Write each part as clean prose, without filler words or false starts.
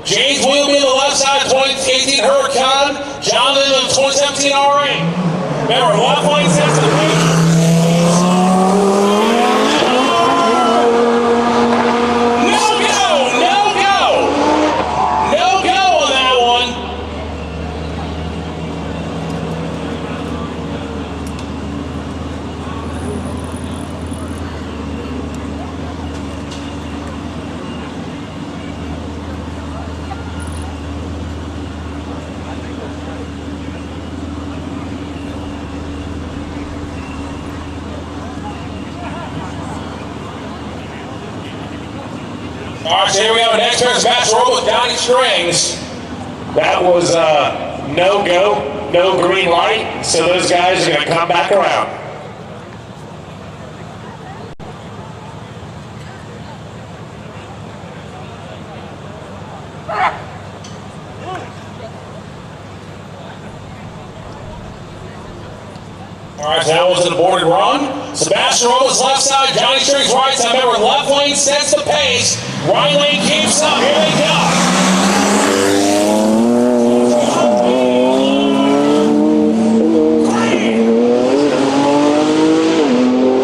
James will be on the left side, 2018 Huracan. Jonathan in the 2017 RA. Remember, left lane sets the pace. All right, so here we have an next turn match roll with Donnie Strings. That was no go, no green light, so those guys are going to come back around. All right, so that was an aborted run. Sebastian Robles left side, Johnny Strings right side. Remember, left lane sets the pace. Right lane keeps up. Here they go.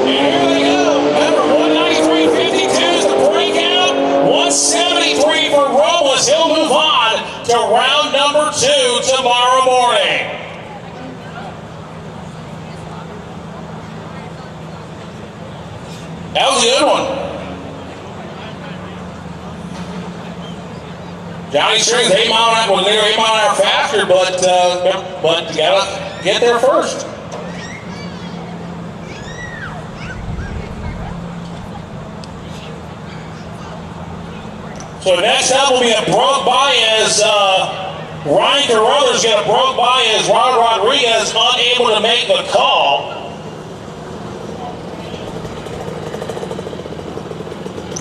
And here they go. Remember, 193.52 is the breakout. 173 for Robles. He'll move on to round number 2 tomorrow morning. That was a good one. Johnny Strings, 8 mile an hour, well, they're 8 mile an hour faster, but you gotta get there first. So next up will be a broke by as Ryan Carruthers got a broke by as Ron Rodriguez unable to make the call.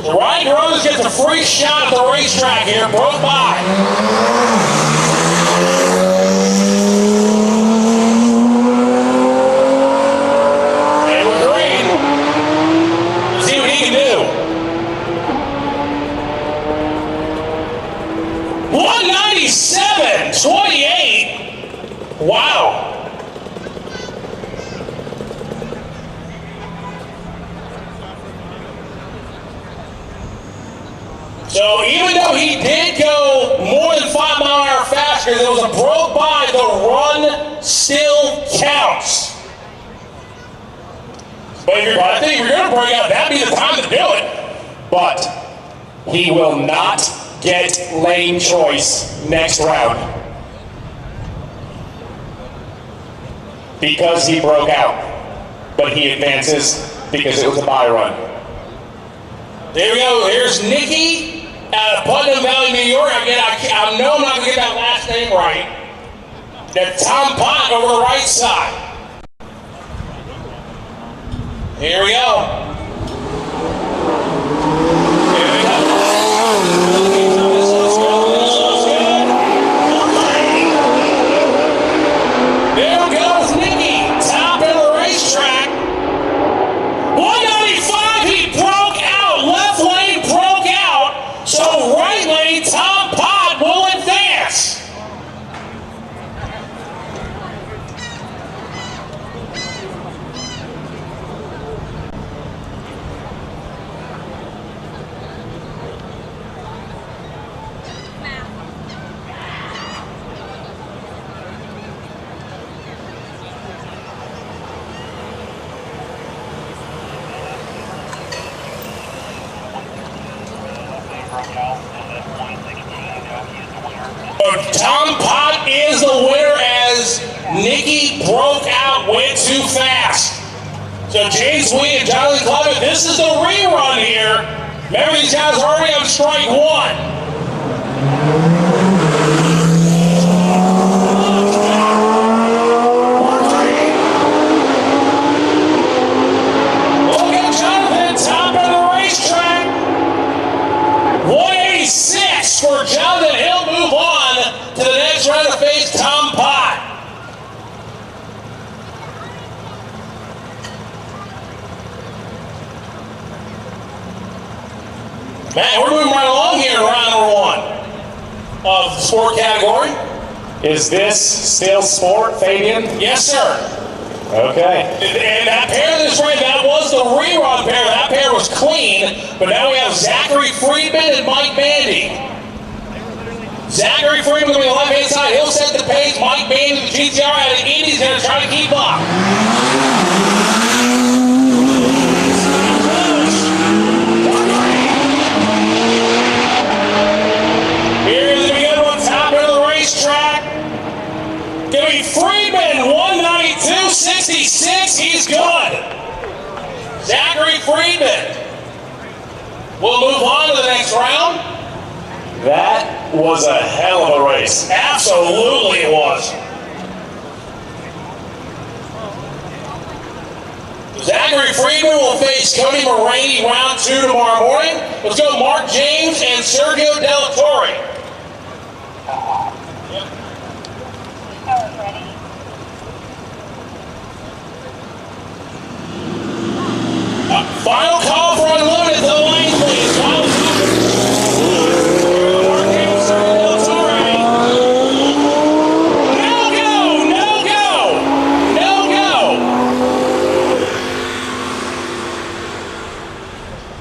So Ryan Carruthers gets a free shot at the racetrack here, broke by. And with green, let's see what he can do. 197.28. Wow. So even though he did go more than 5 mile an hour faster, there was a broke by, the run still counts. But I think if you're going to break out, that'd be the time to do it. But he will not get lane choice next round because he broke out. But he advances because it was a bye run. There we go. Here's Nikki out of Putnam Valley, New York. Again, I know I'm not going to get that last name right. That's Tom Pott over the right side. Here we go. Here we go. This looks good. This looks good. There goes Nikki, top of the racetrack. 195, he broke out. Left lane broke out. So right lane, Tom Pott will advance. Tom Pott is the winner as Nikki broke out way too fast. So James Lee and Jonathan Clement, this is the rerun here. Remember, these guys are already on strike 1. For Jonathan, he'll move on to the next round to face Tom Pott. Man, we're moving right along here in round number 1. of the sport category. Is this still sport, Fabian? Yes, sir. Okay. And that pair that's right, that was the rerun pair. That pair was clean, but now we have Zachary Friedman and Mike Bandy. Zachary Friedman on the left-hand side, he'll set the pace. Mike Bandy, the GTR out of Indy's going to try to keep up. Here's the beginning on top of the racetrack. Give me Friedman, 192.66. He's good. Zachary Friedman. We'll move on to the next round. That was a hell of a race. Absolutely it was. Zachary Friedman will face Cody Moraney round 2 tomorrow morning. Let's go Mark James and Sergio Della Torre. Final call for unlimited to the lane, please. Final call. Mark James, Sergio Della Torre. No go, no go, no go.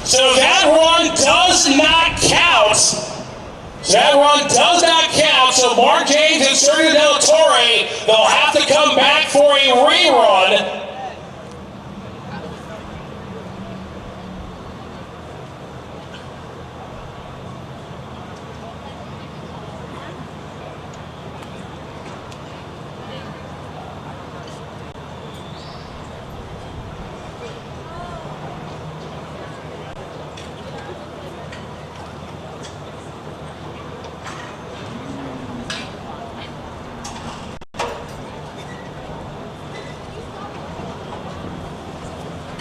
So that run does not count. So Mark James and Sergio Della Torre, they'll have to come back for a rerun.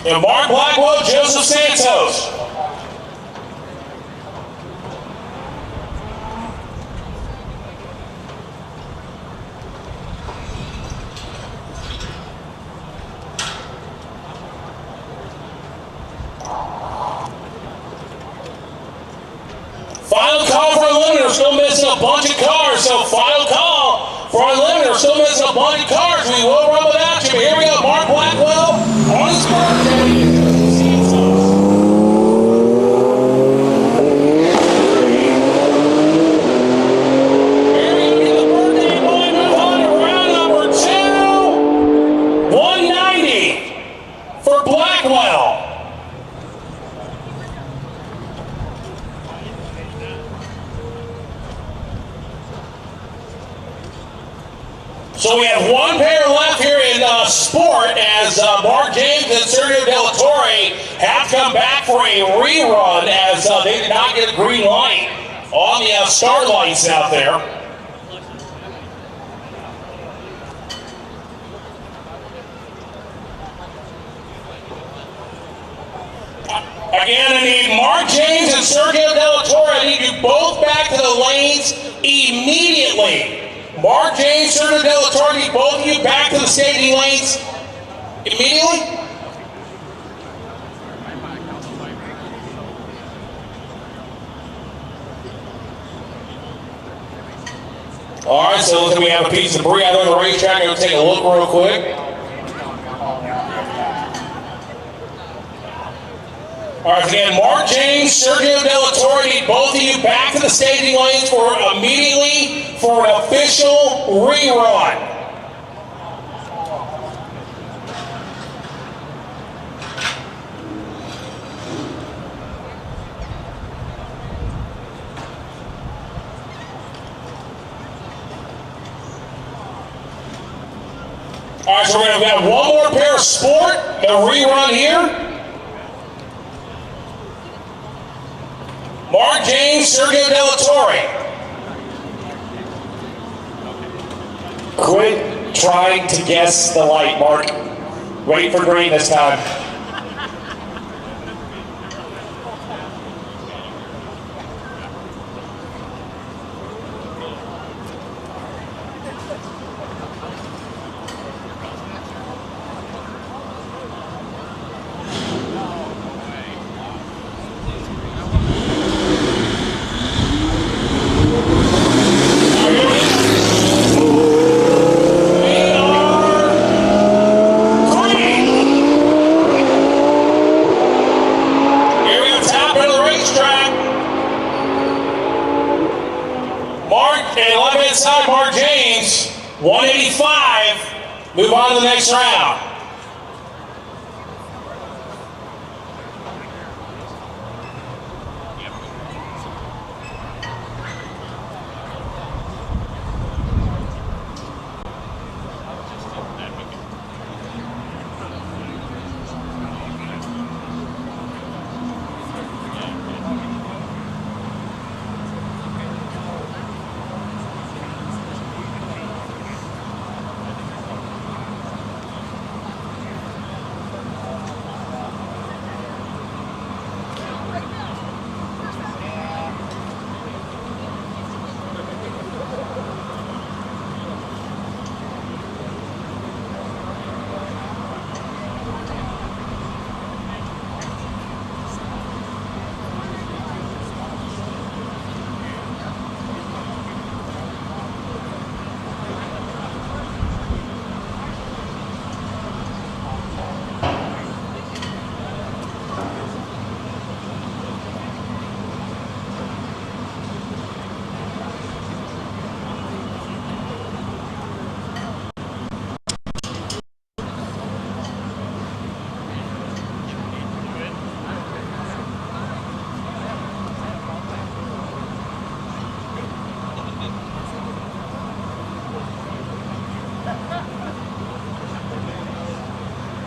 And Mark Blackwell, Joseph Santos. Final call for Unlimited. We're still missing a bunch of cars. So final call for Unlimited. We're still missing a bunch of cars. We will run without you. But here we go. Mark Blackwell on his birthday. Here we go. The birthday boy move on to round number 2. 190 for Blackwell. So we have one pair left here in sport as Mark James and Sergio Della Torre have come back for a rerun as they did not get a green light on the start lights out there. Again, I need Mark James and Sergio Della Torre. I need you both back to the lanes immediately. Mark James, Sergio Della Torre, need both of you back to the staging lanes immediately. All right, so looks like we have a piece of debris out on the racetrack. I'm going to take a look real quick. All right, again, Mark James, Sergio Della Torre, need both of you back to the staging lanes for immediately for an official rerun. All right, so we're going to have one more pair of sport, a rerun here. Mark James, Sergio Della Torre. Quit trying to guess the light, Mark. Wait for green this time. move on to the next round.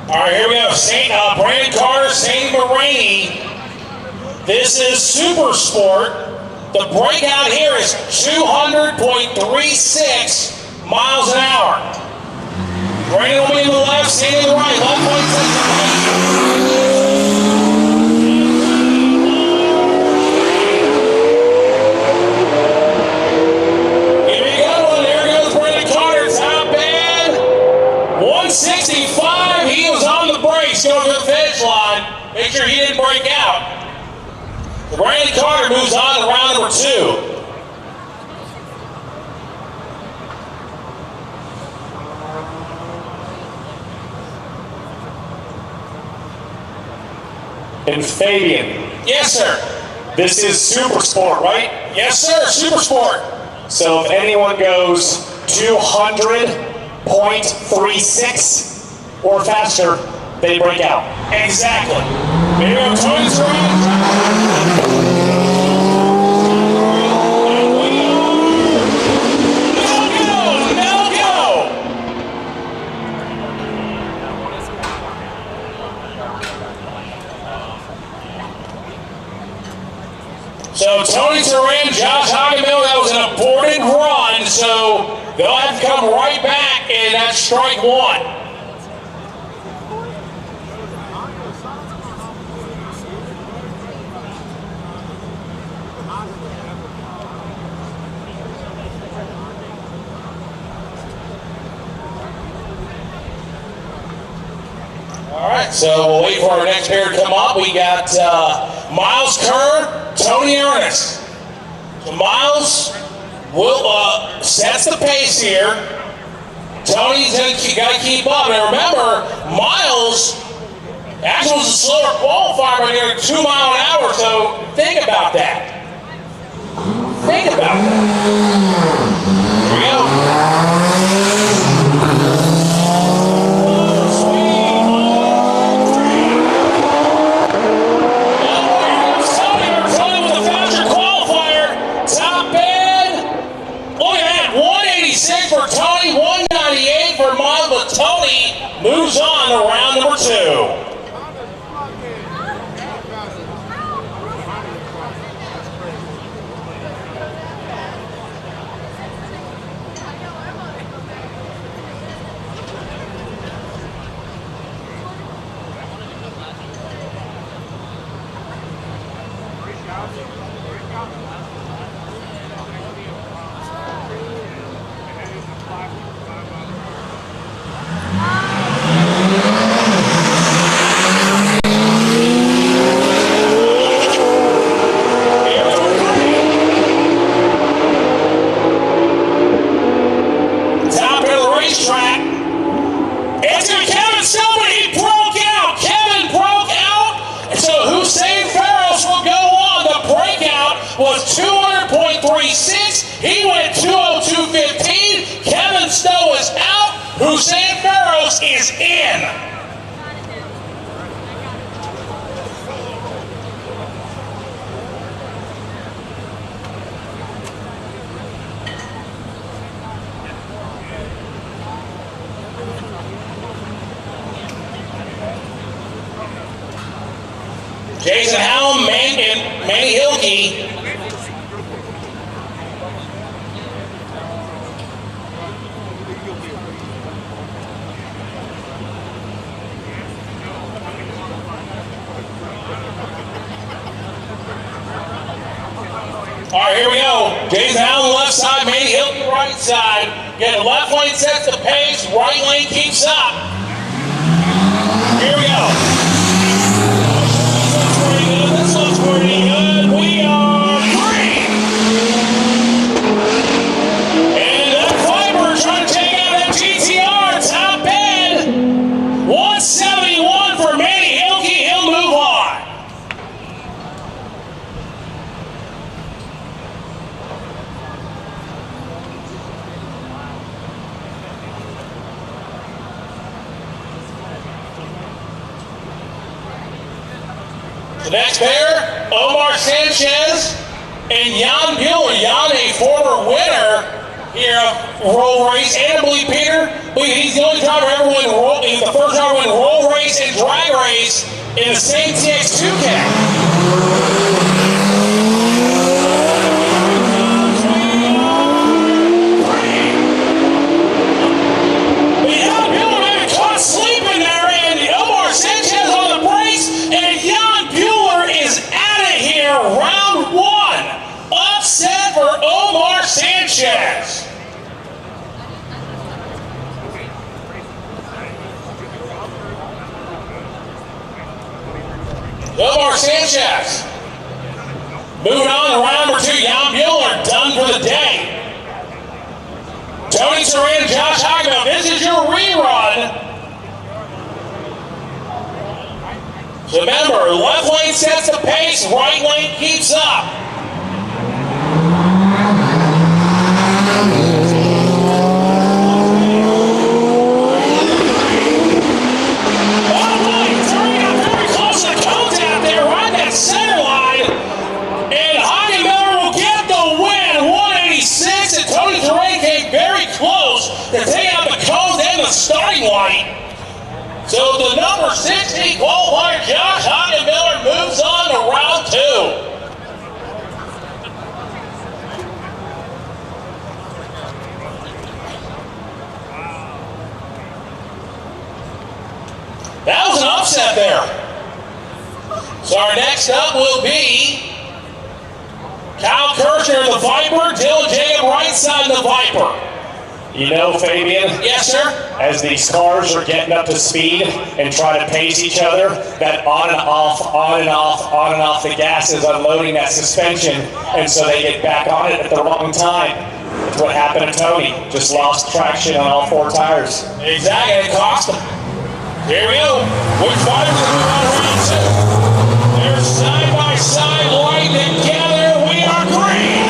All right, here we go. Brandon Carter, St. Moraine. This is Super Sport. The breakout here is 200.36 miles an hour. Brandon will be to the left, St. to the right. 1.6. Going to the finish line. Make sure he didn't break out. Brandon Carter moves on to round number 2. And Fabian. Yes, sir. This is Super Sport, right? Yes, sir. Super Sport. So if anyone goes 200.36 or faster, they break out. Exactly. Maybe I'm Tony's around. No go. So Tony Turan, Josh Hoggenmill, that was an aborted run, so they'll have to come right back, and that's strike one. All right, so we'll wait for our next pair to come up. We got Miles Kerr, Tony Ernest. So Miles will sets the pace here. Tony's got to keep up. And remember, Miles actually was a slower qualifier by nearly 2 miles an hour. So think about that. Think about that. Here we go. For Tony, 198 for Miles, but Tony moves on to round number 2. Was 200.36. He went 202.15. Kevin Stowe is out. Hussein Barros is in. Jason Helm, Manny Hilke. All right, here we go. Jason Helm left side, Manny Hilke right side. Get the left lane sets the pace, right lane keeps up. Here we go. This looks pretty good. We are green. And that Viper trying to take out that GTR. Top end. 171 for Manny Hilke. He'll move on. The next pair, Omar Sanchez and Jan Bueller. Jan, a former winner here of roll race, and I believe Peter, he's the only driver ever win roll. He's the first driver to win roll race and drag race in the same Tx2k. Round one, upset for Omar Sanchez. Omar Sanchez. Moving on to round number two, Jan Bueller done for the day. Tony Saran and Josh Hoggo, this is your rerun. So remember, left lane sets the pace, right lane keeps up. Bottom line, turning out very close to the cones out there, right at that center line. And Hockenbauer will get the win, 186. And Tony Terrain came very close to take out the cones and the starting line. So the number 60 qualifier, Josh Hockenbauer, moves on to round two. That was an upset there. So our next up will be Kyle Kirchner, the Viper, Dylan Jacob, right side of the Viper. You know, Fabian? Yes, sir? As these cars are getting up to speed and try to pace each other, that on and off, on and off, on and off, the gas is unloading that suspension, and so they get back on it at the wrong time. That's what happened to Tony. Just lost traction on all four tires. Exactly, it cost him. Here we go. Which Vipers will move on round two? They're side by side, right together. We are green.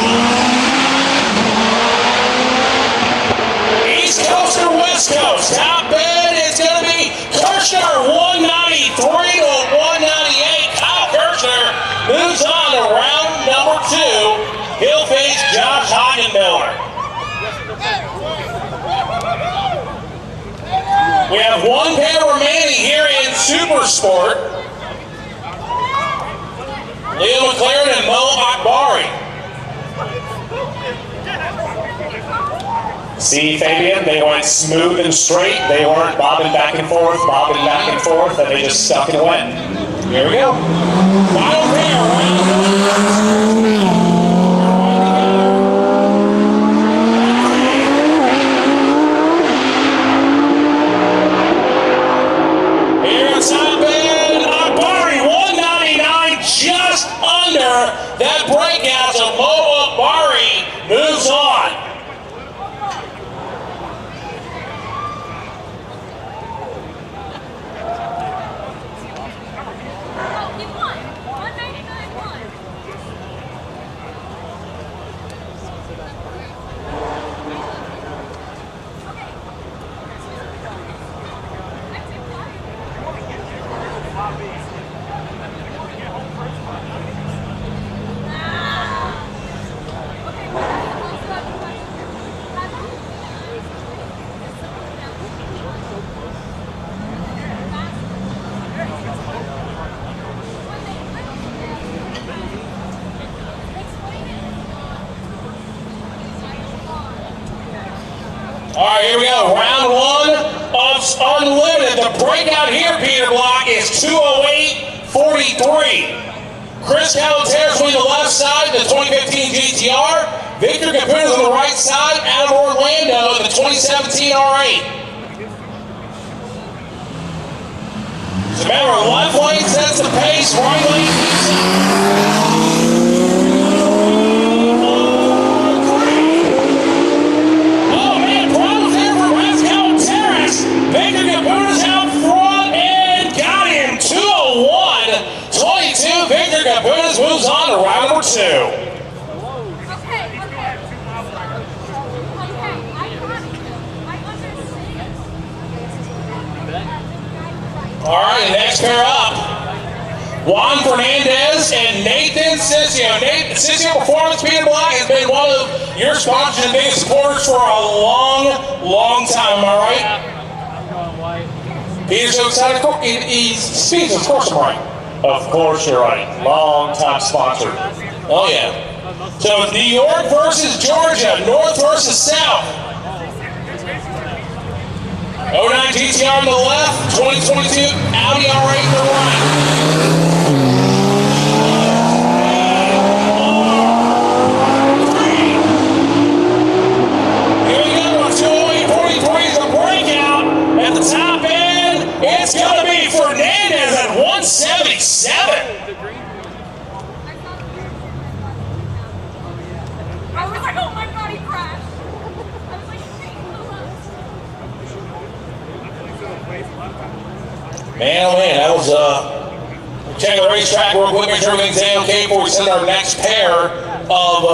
East Coast or West Coast? Top end is going to be Kirchner, 193 to 198. Kyle Kirchner moves on to round number two. He'll face Josh Hockenbauer. We have one pair remaining here in Super Sport. Leo McLaren and Mo Akbari. See, Fabian, they went smooth and straight. They weren't bobbing back and forth, and they just stuck and went. Here we go. Final pair, round one. Here at top end, Akbari, 199, just under that breakout. So Mo Akbari moves on. the breakout here, Peter Block, is 2:08.43. Chris Calatares on the left side, the 2015 GTR. Victor Caputo's on the right side, out of Orlando, the 2017 R8. So remember, left lane sets the pace, right lane keeps up. Oh man, problems there for Chris Calatares. Victor Caputo's out front and got him. 2:01.22. Victor Caputo moves on to round number 2. All right, next pair up, Juan Fernandez and Nathan Sissio. Sissio Performance, Peter Block, has been one of your sponsors and biggest supporters for a long time, am I right? I'm going white. Peter's so excited. He speaks, of course I'm right. Of course you're right. Long time sponsor. Oh, yeah. So New York versus Georgia, North versus South. 09 GTR on the left, 2022 Audi R8 on the right. Here we go, 2:08.43 is a breakout at the top end. It's going to be Fernandez at 177. I was like, oh my god, he crashed. I was like, Man, oh man, that was check the racetrack real quick, make sure everything's A-OK before we send our next pair of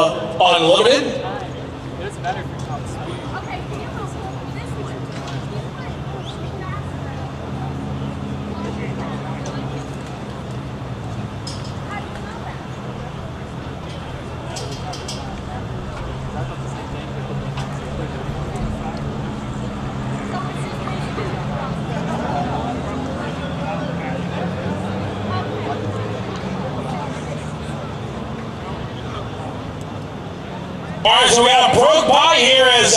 Unlimited. It doesn't matter if you're top speed. okay, can you help this one? How do you know that? All right, so we got a broke by here as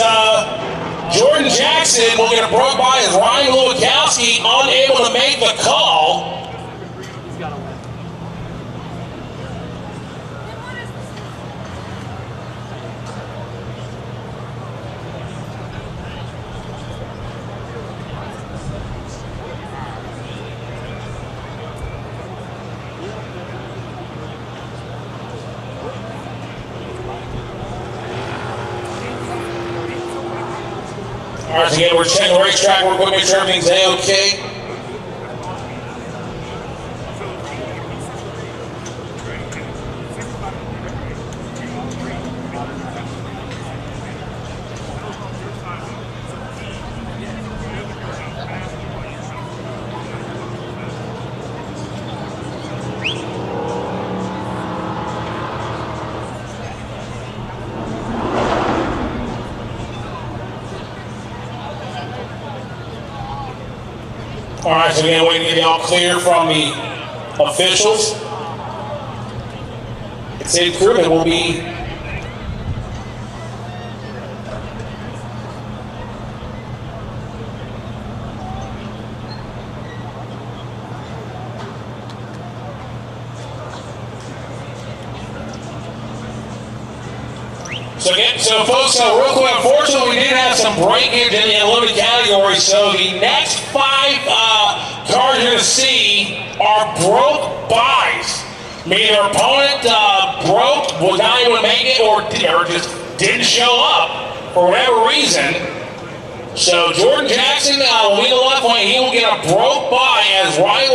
Jordan Jackson. We'll get a broke by as Ryan Lewikowski unable to make the call. He's got to win. All right, so again, we're checking the racetrack real quick, make sure everything's A-OK. All right, so again, waiting to get y'all clear from the officials. It's a crew that will be So folks, real quick, unfortunately we did have some breakage in the unlimited category, so the next 5 cars you're going to see are broke buys. Meaning their opponent broke, was not able to make it, or just didn't show up for whatever reason. So Jordan Jackson will be the left lane. He will get a broke buy as Ryan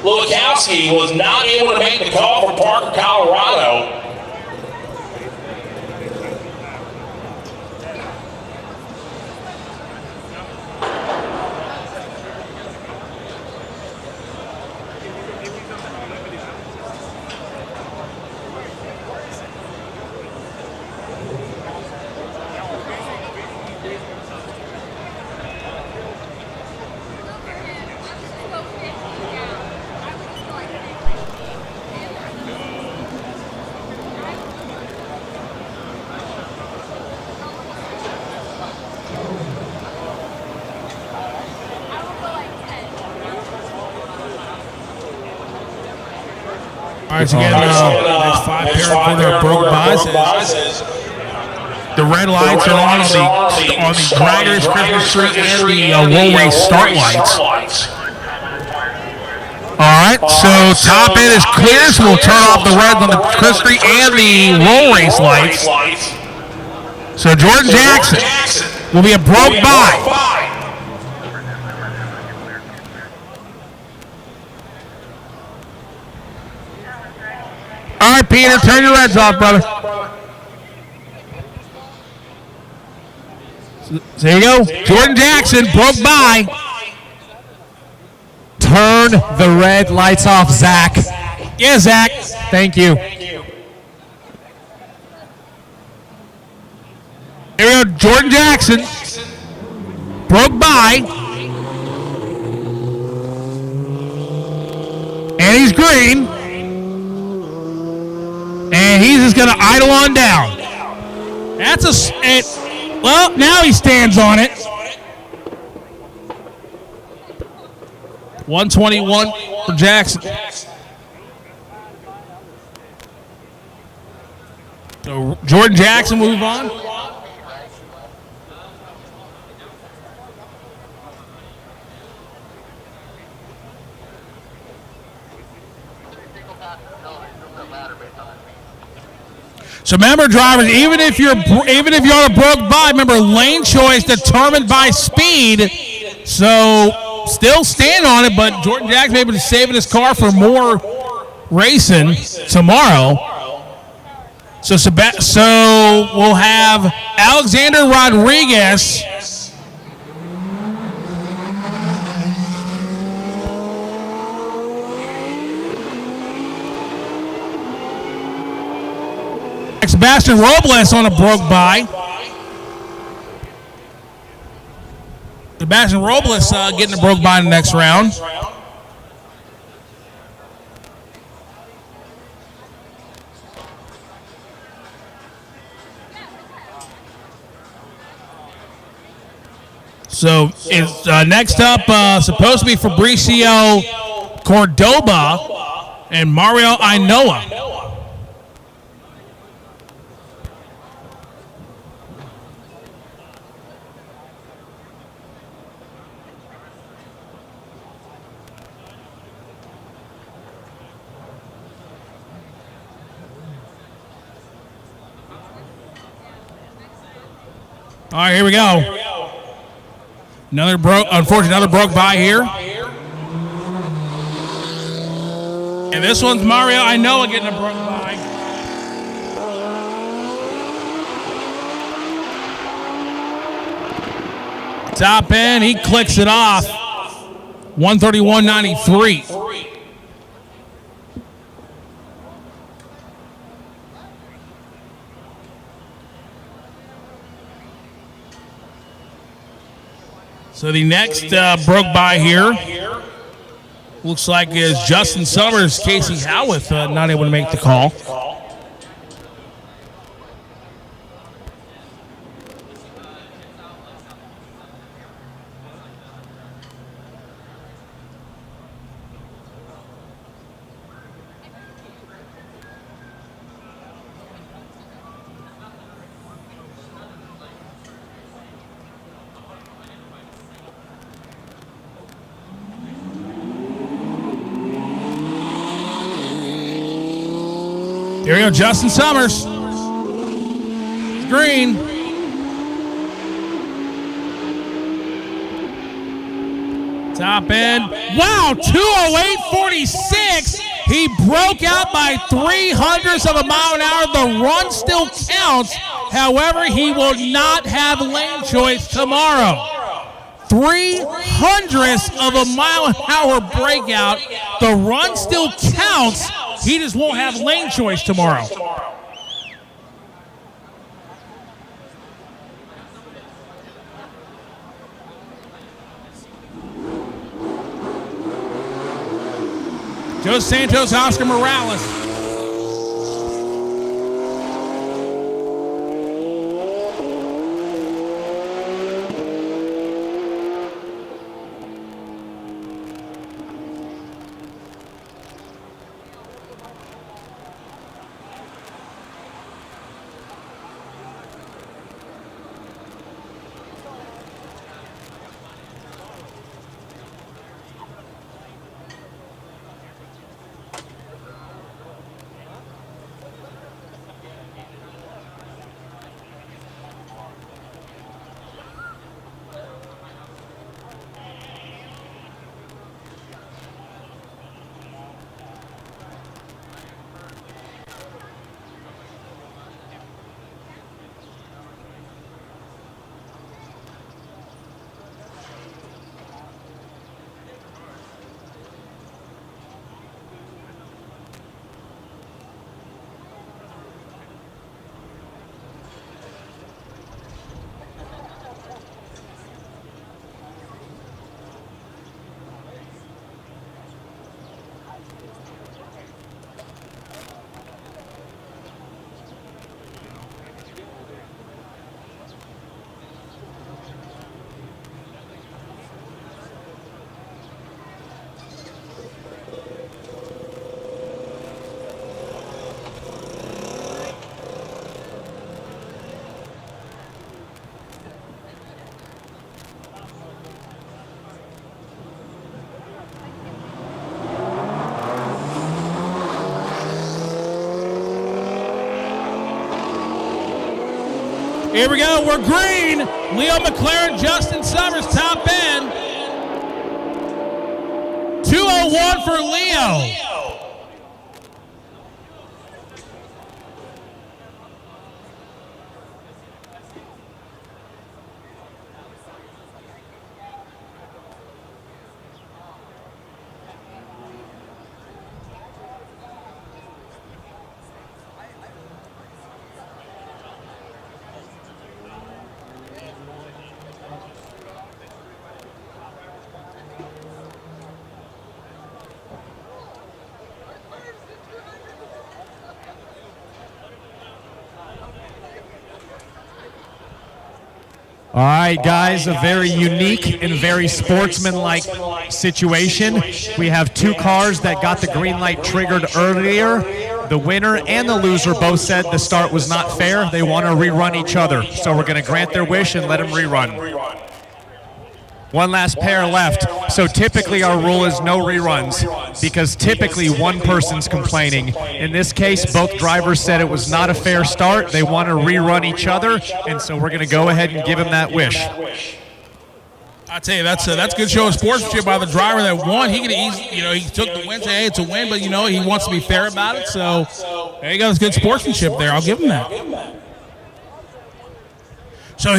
Lewikowski was not able to make the call for Parker, Colorado. All right, so again, next 5 pair for their broke buys. The red lights are on the Grinders, Christmas tree, and the Roll Race start lights. All right, so top end is clear, so we'll turn off the reds on the Christmas tree and the Roll Race lights. So Jordan Jackson will be a broke buy. All right, Peter, turn your reds off, brother. So there you go. Jordan Jackson broke by. Turn the red lights off, Zach. Yeah, Zach. Thank you. Here we go. Jordan Jackson broke by. And he's green. And he's just going to idle on down. That's well, now he stands on it. 121 for Jackson. So Jordan Jackson move on. So remember, drivers, even if you're on a broke buy, remember lane choice determined by speed. So still stand on it, but Jordan Jackson able to save his car for more racing tomorrow. So we'll have Alexander Rodriguez Sebastian Robles on a broke buy. Sebastian Robles getting a broke buy in the next round. So it's next up supposed to be Fabricio Cordoba and Mario Ainoa. All right, here we go. Another broke buy here. And this one's Mario Ainoa getting a broke buy. Top end, he clicks it off. 131.93. So the next broke by here looks like is Justin Summers, Casey Howarth not able to make the call. Here we go, Justin Summers. Green. Top end. Wow, 208.46. He broke out by 0.03 of a mile an hour. The run still counts. However, he will not have lane choice tomorrow. 0.03 of a mile an hour breakout. The run still counts. He just won't have lane choice tomorrow. Joe Santos, Oscar Morales. Here we go. We're green. Leo McLaren, Justin Summers, top end. 201 for Leo. All right, guys, a very unique and very sportsmanlike situation. We have two cars that got the green light triggered earlier. The winner and the loser both said the start was not fair. They want to rerun each other. So we're going to grant their wish and let them rerun. One last pair left. So typically our rule is no reruns because typically one person's complaining. In this case, both drivers said it was not a fair start. They want to rerun each other, and so we're going to go ahead and give them that wish. I tell you, that's a good show of sportsmanship by the driver that won. He took the win, say, hey, it's a win, but he wants to be fair about it. So there you go, it's good sportsmanship there. I'll give him that. So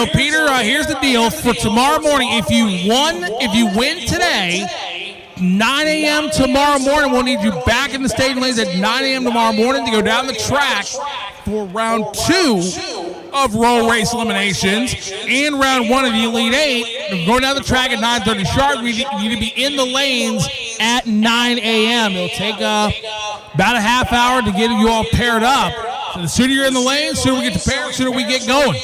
Peter, here's the deal for tomorrow morning. If you win today, 9 a.m. tomorrow morning, we'll need you back in the staging lanes at 9 a.m. tomorrow morning to go down the track for round 2 of roll race eliminations and round 1 of the Elite 8. Going down the track at 9:30 sharp. We need to be in the lanes at 9 a.m. It'll take about a half hour to get you all paired up. So the sooner you're in the lane, the sooner we get to pair, the sooner we get going.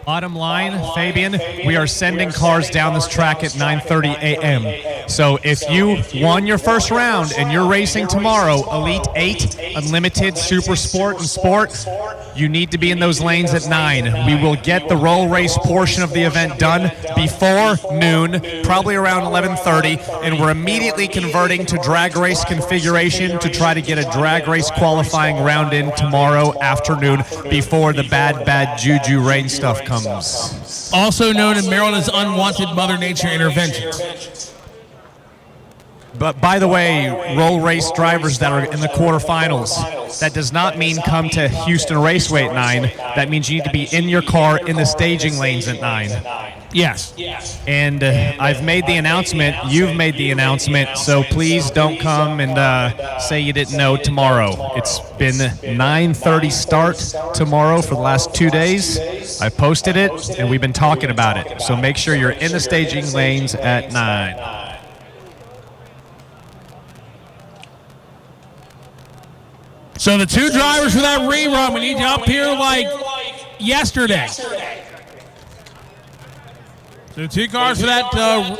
Bottom line, Fabian, we are sending cars down this track at 9:30 a.m. So if you won your first round and you're racing tomorrow, Elite 8, Unlimited, Super Sport, and Sport, you need to be in those lanes at 9. We will get the roll race portion of the event done before noon, probably around 11:30, and we're immediately converting to drag race configuration to try to get a drag race qualifying round in tomorrow afternoon before the bad juju rain stuff comes. Also known in Maryland as unwanted Mother Nature interventions. But by the way, roll race drivers that are in the quarterfinals, that does not mean come to Houston Raceway at 9. That means you need to be in your car in the staging lanes at 9. Yes. And I've made the announcement. You've made the announcement. So please don't come and say you didn't know tomorrow. It's been 9:30 start tomorrow for the last 2 days. I posted it, and we've been talking about it. So make sure you're in the staging lanes at 9. So the two drivers for that rerun, we need you up here like yesterday. So 2 cars for that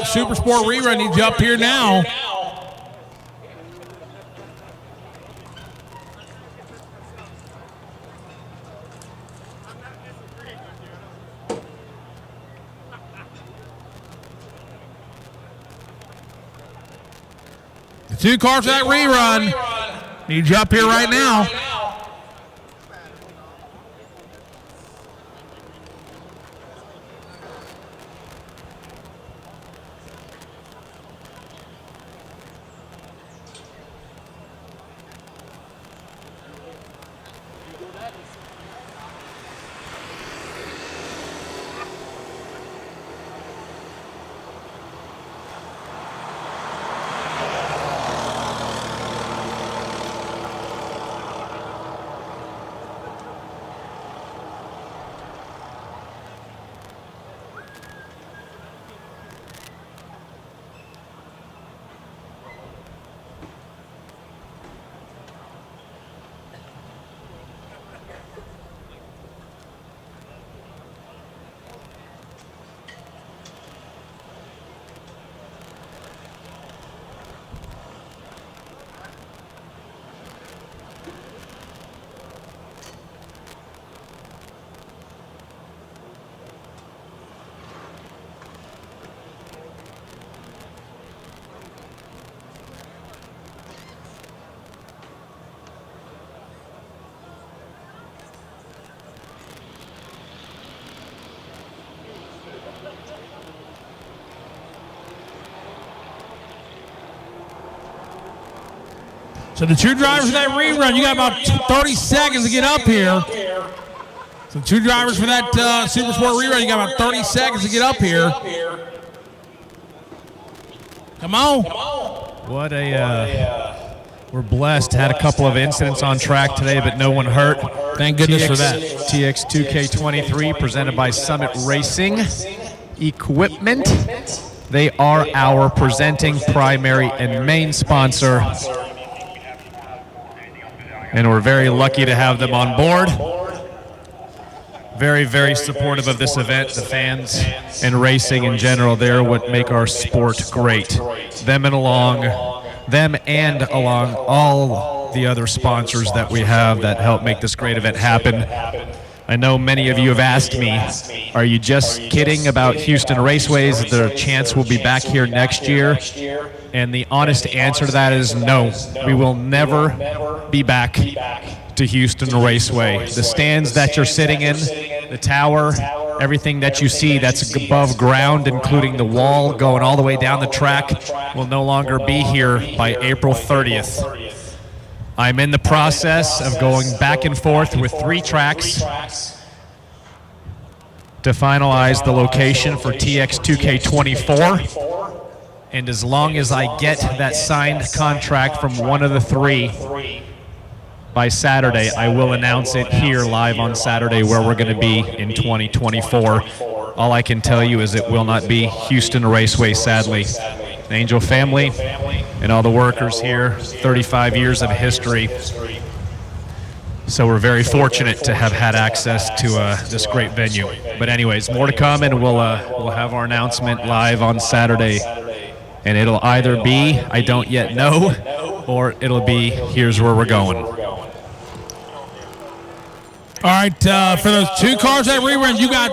Super Sport rerun need you up here now. The 2 cars for that rerun need you up here right now. So the two drivers for that rerun, you got about 30 seconds to get up here. So two drivers for that Super Sport rerun, you got about 30 seconds to get up here. Come on. What we're blessed. Had a couple of incidents on track today, but no one hurt. Thank goodness for that. Tx2k23 presented by Summit Racing Equipment. They are our presenting primary and main sponsor. And we're very lucky to have them on board. Very, very supportive of this event. The fans and racing in general, they're what make our sport great. Them and along all the other sponsors that we have that help make this great event happen. I know many of you have asked me, are you just kidding about Houston Raceways? Is there a chance we'll be back here next year? And the honest answer to that is no. We will never be back to Houston Raceway. The stands that you're sitting in, the tower, everything that you see that's above ground, including the wall going all the way down the track, will no longer be here by April 30th. I'm in the process of going back and forth with 3 tracks to finalize the location for Tx2k24. And as long as I get that signed contract from one of the 3 by Saturday, I will announce it here live on Saturday where we're going to be in 2024. All I can tell you is it will not be Houston Raceway, sadly. The Angel family and all the workers here, 35 years of history. So we're very fortunate to have had access to this great venue. But anyways, more to come, and we'll have our announcement live on Saturday. And it'll either be, I don't yet know, or it'll be, here's where we're going. All right, for those 2 cars that rerun, you got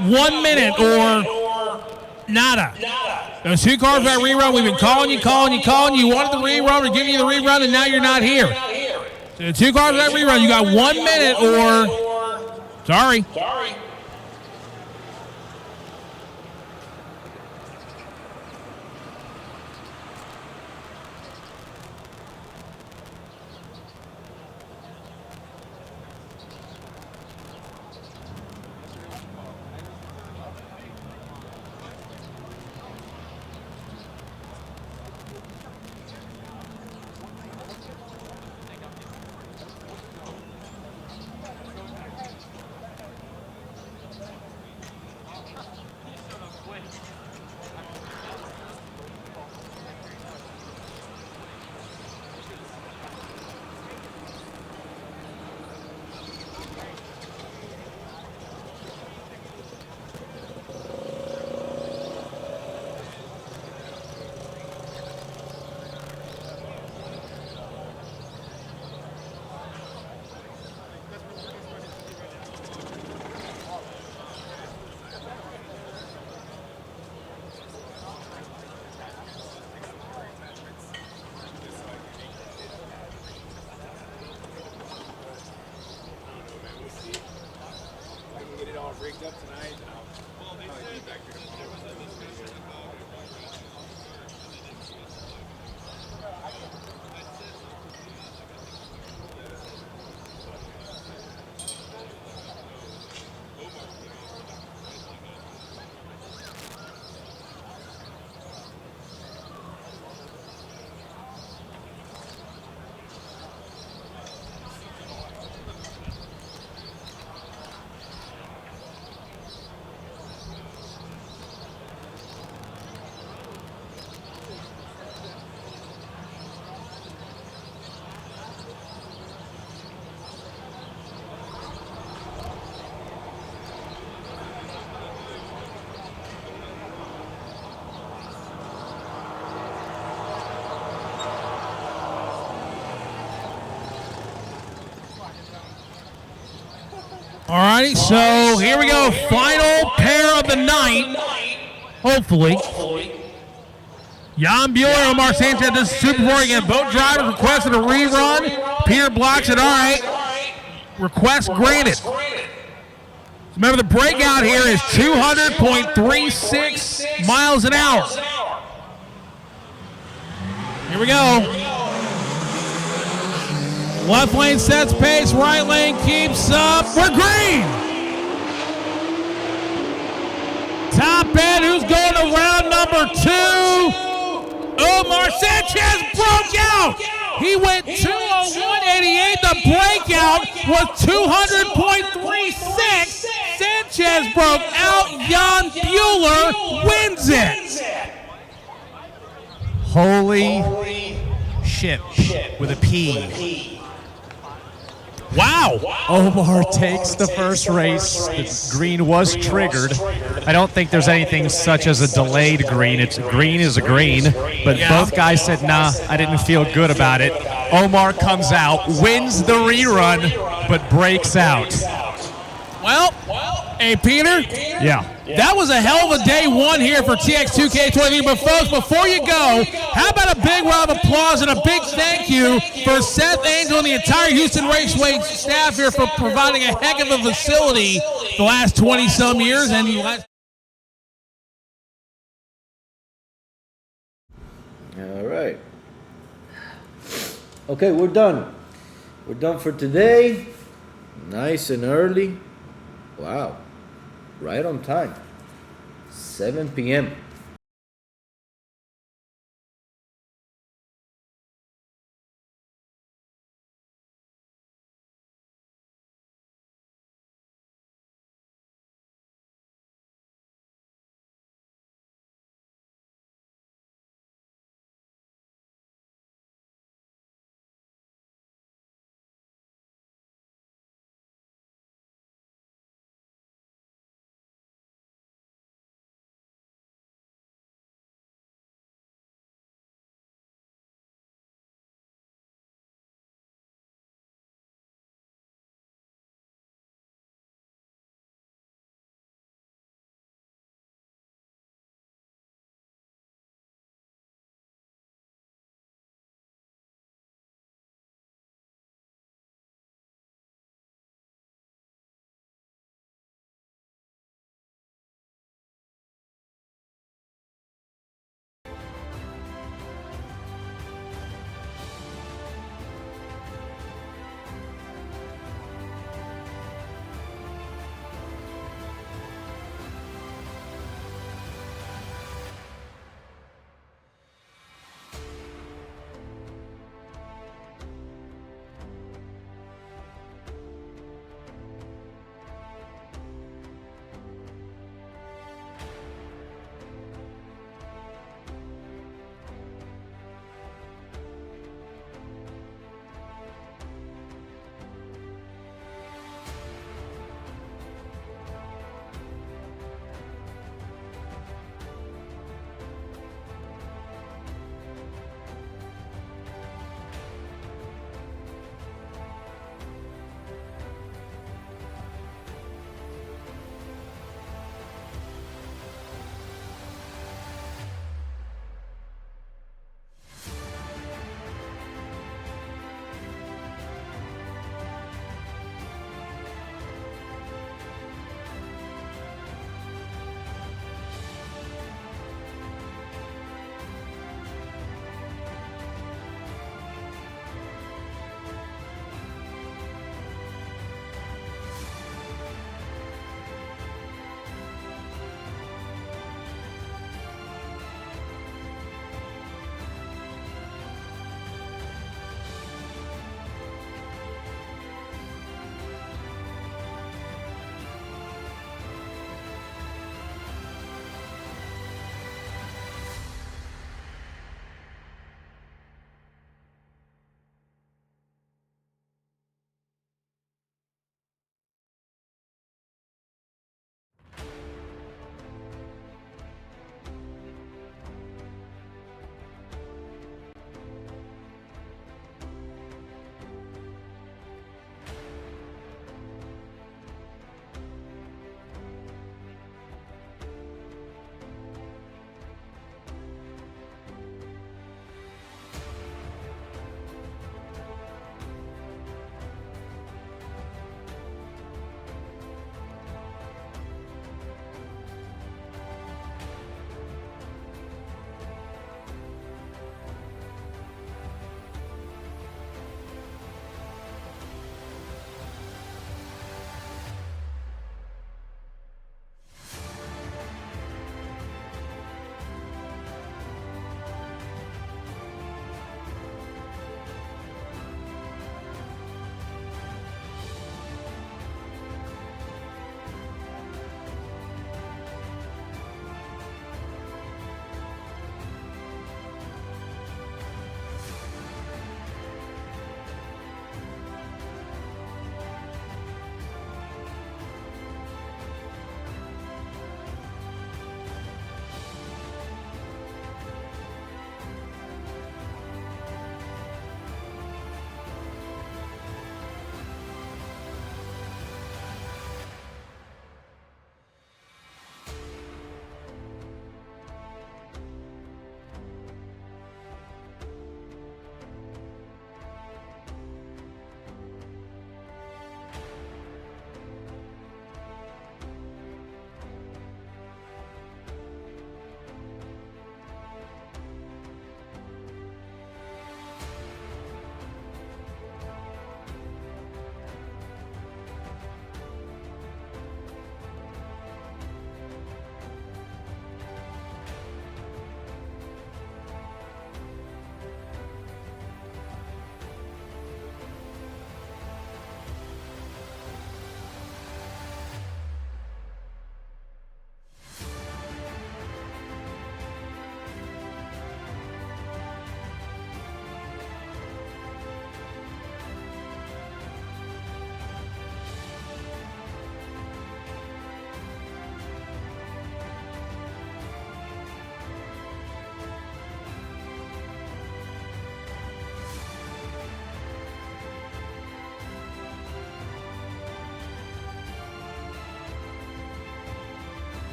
1 minute or nada. Those 2 cars that rerun, we've been calling you. You wanted the rerun, we're giving you the rerun, and now you're not here. So the 2 cars that rerun, you got 1 minute or sorry. All righty, so here we go. Final pair of the night. Hopefully. Jan Bueller, Omar Sanchez, this is Super Bowl again. Both drivers requested a rerun. Peter Block said, all right. Request granted. Remember, the breakout here is 200.36 miles an hour. Here we go. Left lane sets pace, right lane keeps up. We're green. Top end, who's going to round number 2? Omar Sanchez broke out. He went 201.88. The breakout was 200.36. Sanchez broke out. Jan Bueller wins it. Holy shit with a P. Wow. Omar takes the first race. The green was triggered. I don't think there's anything such as a delayed green. It's green is a green. But both guys said, nah, I didn't feel good about it. Omar comes out, wins the rerun, but breaks out. Well, hey, Peter. Yeah. That was a hell of a day one here for Tx2k23. But, folks, before you go, how about a big round of applause and a big thank you for Seth Angel and the entire Houston Raceway staff here for providing a heck of a facility the last 20-some years. And All right. Okay, we're done. We're done for today. Nice and early. Wow. Right on time. 7 p.m.